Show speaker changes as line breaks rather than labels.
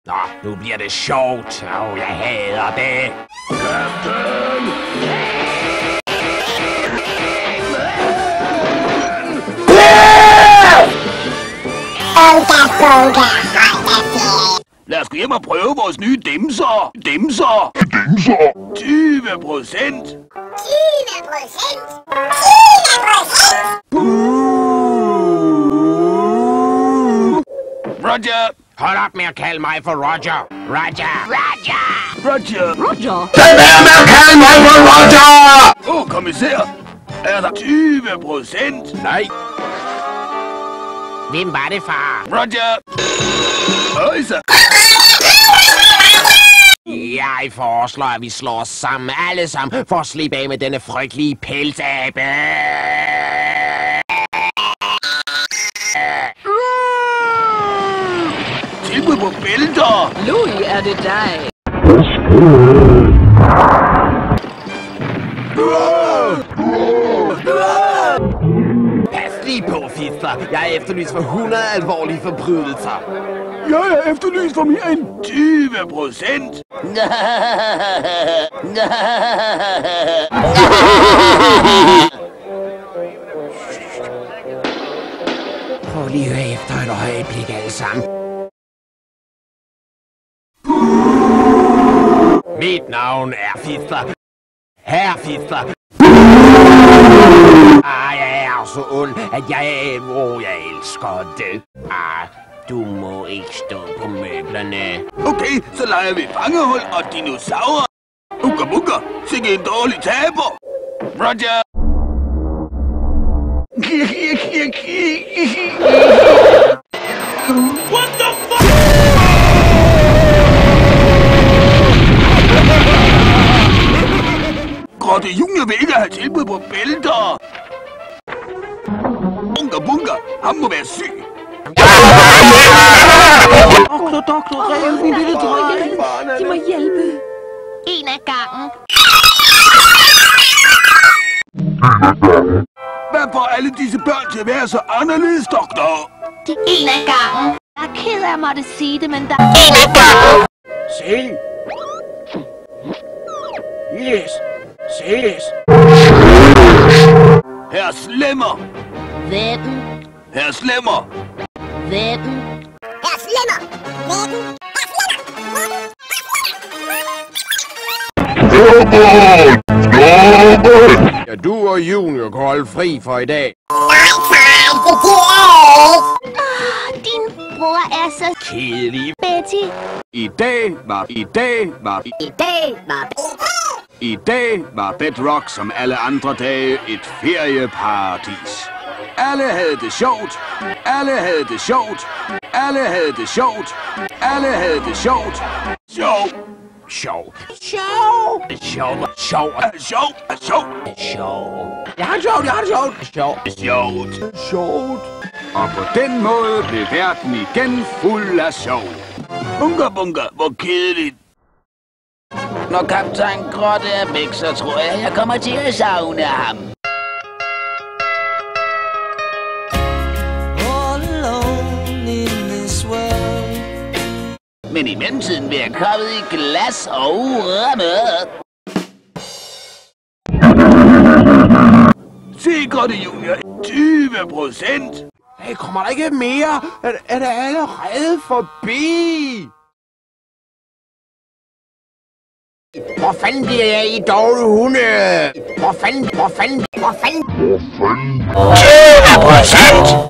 Nå, nu bliver det sjovt. Jeg hader det.
Captain! Lad os gå hjem og prøve vores nye dimser. 20%. Roger!
Hold op med at kalde mig for Roger. Roger!
Lad være med at kalde mig for Roger! Kommissær! Er der 20%?
Nej. Hvem var det, far?
Roger! Øj så!
Jeg foreslår, at vi slår os sammen alle sammen for at slippe af med denne frygtelige pelsabe.
Tilbud på bælter!
Louis, er det dig?
Pas lige på, fifler. Jeg er efterlyst for 100 alvorlige forbrydelser.
Jeg er efterlyst for mere end 20%.
Prøv lige at høre efter et øjeblik alle sammen. Mit navn er Fifler. Herr Fifler. Jeg er så ond, at jeg elsker det. Du må ikke stå på møblerne.
Okay, så leger vi fangehul og dinosaurer. Unga bunga, sikke en dårlig taber. Roger! What the fuck? Grotte Junior vil ikke have tilbud på bælter. Unga bunga, ham må være syg.
Doktor, red min lille dreng. De må hjælpe. En af gangen.
Hvad får alle disse børn til at være så anderledes, doktor?
Det er en af gangen. Jeg er ked af at måtte sige det, men der er en af
gangen. Se. Yes. Ses.
Herr Slemmer.
Hvem?
Herr Slemmer.
Hvem?
Herr Slemmer. Hvem?
Ja, du og Junior kan holde fri for i dag.
Din bror er så
kedelig.
Betty.
I dag var Bedrock som alle andre dage et ferieparadis. Alle havde det sjovt.
Jeg har det sjovt.
Og på den måde blev verden igen fuld af sjov. Bunga bunga, hvor kedeligt.
Når kaptajn Grotte er væk, så tror jeg kommer til at savne ham. Men i mellemtiden vil jeg komme i glas og ramme.
Se, Grotte Junior, 20%.
Hey, kommer der ikke mere? Er det allerede forbi? Hvor fanden bliver jeg i dårlige hunde? Hvor fanden?
20%!